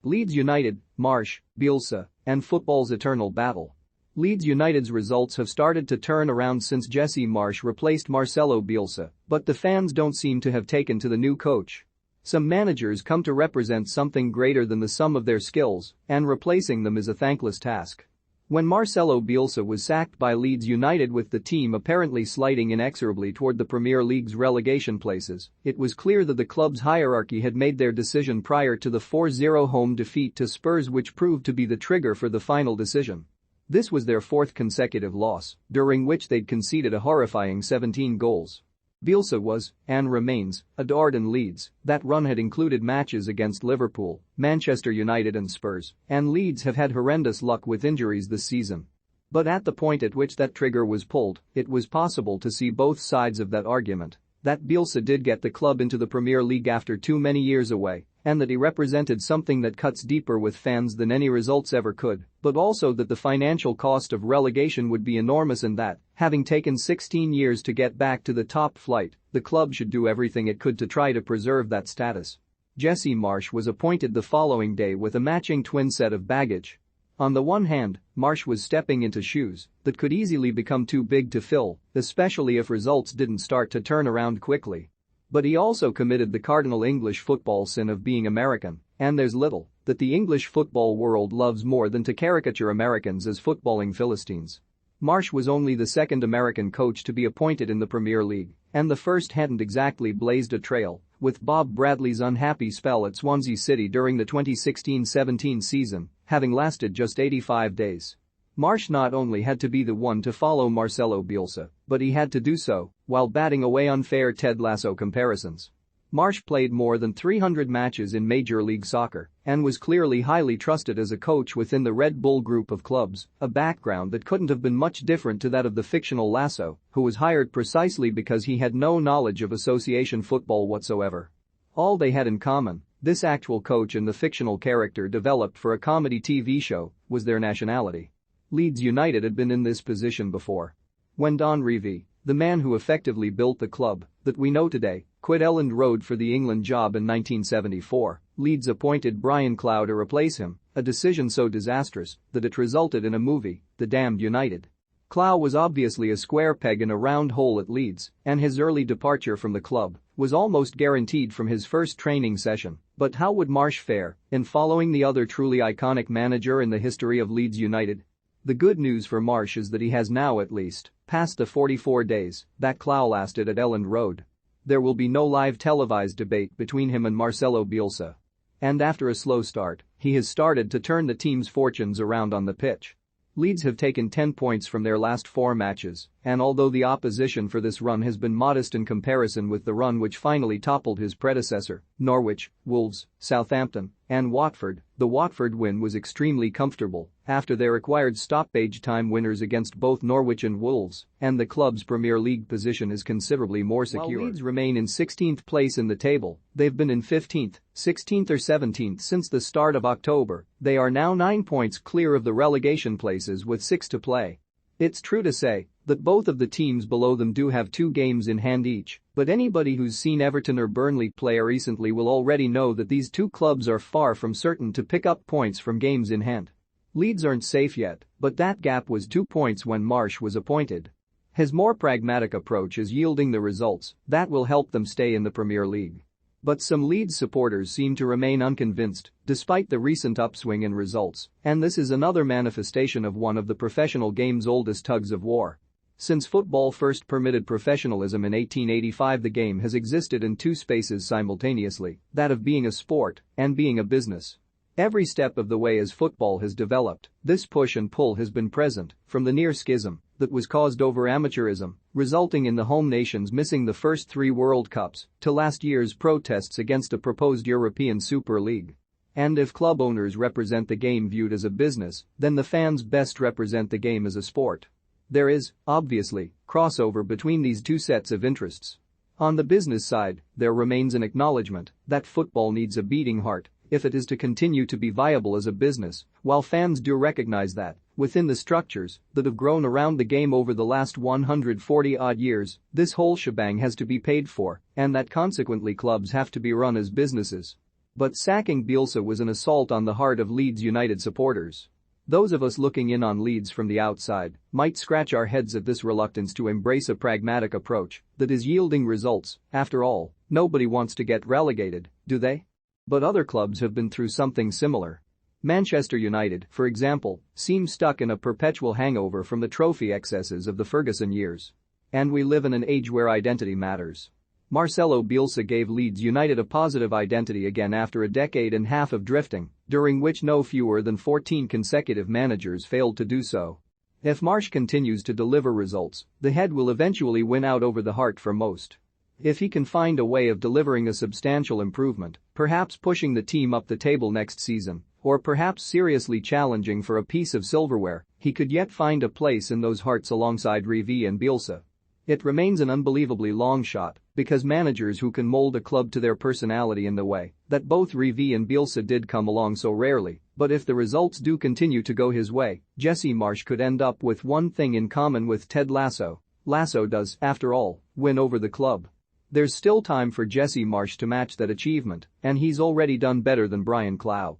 Leeds United, Marsch, Bielsa, and football's eternal battle. Leeds United's results have started to turn around since Jesse Marsch replaced Marcelo Bielsa, but the fans don't seem to have taken to the new coach. Some managers come to represent something greater than the sum of their skills, and replacing them is a thankless task. When Marcelo Bielsa was sacked by Leeds United with the team apparently sliding inexorably toward the Premier League's relegation places, it was clear that the club's hierarchy had made their decision prior to the 4-0 home defeat to Spurs, which proved to be the trigger for the final decision. This was their fourth consecutive loss, during which they'd conceded a horrifying 17 goals. Bielsa was, and remains, adored in Leeds. That run had included matches against Liverpool, Manchester United and Spurs, and Leeds have had horrendous luck with injuries this season. But at the point at which that trigger was pulled, it was possible to see both sides of that argument. That Bielsa did get the club into the Premier League after too many years away, and that he represented something that cuts deeper with fans than any results ever could, but also that the financial cost of relegation would be enormous and that, having taken 16 years to get back to the top flight, the club should do everything it could to try to preserve that status. Jesse Marsch was appointed the following day with a matching twin set of baggage. On the one hand, Marsch was stepping into shoes that could easily become too big to fill, especially if results didn't start to turn around quickly. But he also committed the cardinal English football sin of being American, and there's little that the English football world loves more than to caricature Americans as footballing Philistines. Marsch was only the second American coach to be appointed in the Premier League, and the first hadn't exactly blazed a trail, with Bob Bradley's unhappy spell at Swansea City during the 2016-17 season having lasted just 85 days. Marsch not only had to be the one to follow Marcelo Bielsa, but he had to do so while batting away unfair Ted Lasso comparisons. Marsch played more than 300 matches in Major League Soccer and was clearly highly trusted as a coach within the Red Bull group of clubs, a background that couldn't have been much different to that of the fictional Lasso, who was hired precisely because he had no knowledge of association football whatsoever. All they had in common, this actual coach and the fictional character developed for a comedy TV show, was their nationality. Leeds United had been in this position before. When Don Revie, the man who effectively built the club that we know today, quit Elland Road for the England job in 1974, Leeds appointed Brian Clough to replace him, a decision so disastrous that it resulted in a movie, The Damned United. Clough was obviously a square peg in a round hole at Leeds, and his early departure from the club was almost guaranteed from his first training session. But how would Marsch fare in following the other truly iconic manager in the history of Leeds United? The good news for Marsch is that he has now at least passed the 44 days that Clough lasted at Elland Road. There will be no live televised debate between him and Marcelo Bielsa. And after a slow start, he has started to turn the team's fortunes around on the pitch. Leeds have taken 10 points from their last 4 matches, and although the opposition for this run has been modest in comparison with the run which finally toppled his predecessor, Norwich, Wolves, Southampton, and Watford, the Watford win was extremely comfortable after their required stoppage time winners against both Norwich and Wolves, and the club's Premier League position is considerably more secure. While Leeds remain in 16th place in the table, they've been in 15th, 16th or 17th since the start of October. They are now 9 points clear of the relegation places with 6 to play. It's true to say that both of the teams below them do have 2 games in hand each, but anybody who's seen Everton or Burnley play recently will already know that these 2 clubs are far from certain to pick up points from games in hand. Leeds aren't safe yet, but that gap was 2 points when Marsch was appointed. His more pragmatic approach is yielding the results that will help them stay in the Premier League. But some Leeds supporters seem to remain unconvinced, despite the recent upswing in results, and this is another manifestation of one of the professional game's oldest tugs of war. Since football first permitted professionalism in 1885, the game has existed in 2 spaces simultaneously, that of being a sport and being a business. Every step of the way as football has developed, this push and pull has been present, from the near schism that was caused over amateurism, resulting in the home nations missing the first 3 World Cups, to last year's protests against a proposed European Super League. And if club owners represent the game viewed as a business, then the fans best represent the game as a sport. There is, obviously, crossover between these 2 sets of interests. On the business side, there remains an acknowledgement that football needs a beating heart if it is to continue to be viable as a business, while fans do recognize that, within the structures that have grown around the game over the last 140-odd years, this whole shebang has to be paid for, and that consequently clubs have to be run as businesses. But sacking Bielsa was an assault on the heart of Leeds United supporters. Those of us looking in on Leeds from the outside might scratch our heads at this reluctance to embrace a pragmatic approach that is yielding results. After all, nobody wants to get relegated, do they? But other clubs have been through something similar. Manchester United, for example, seems stuck in a perpetual hangover from the trophy excesses of the Ferguson years. And we live in an age where identity matters. Marcelo Bielsa gave Leeds United a positive identity again after a decade and a half of drifting, during which no fewer than 14 consecutive managers failed to do so. If Marsch continues to deliver results, the head will eventually win out over the heart for most. If he can find a way of delivering a substantial improvement, perhaps pushing the team up the table next season, or perhaps seriously challenging for a piece of silverware, he could yet find a place in those hearts alongside Rivi and Bielsa. It remains an unbelievably long shot, because managers who can mold a club to their personality in the way that both Rivi and Bielsa did come along so rarely, but if the results do continue to go his way, Jesse Marsch could end up with one thing in common with Ted Lasso. Lasso does, after all, win over the club. There's still time for Jesse Marsch to match that achievement, and he's already done better than Brian Clough.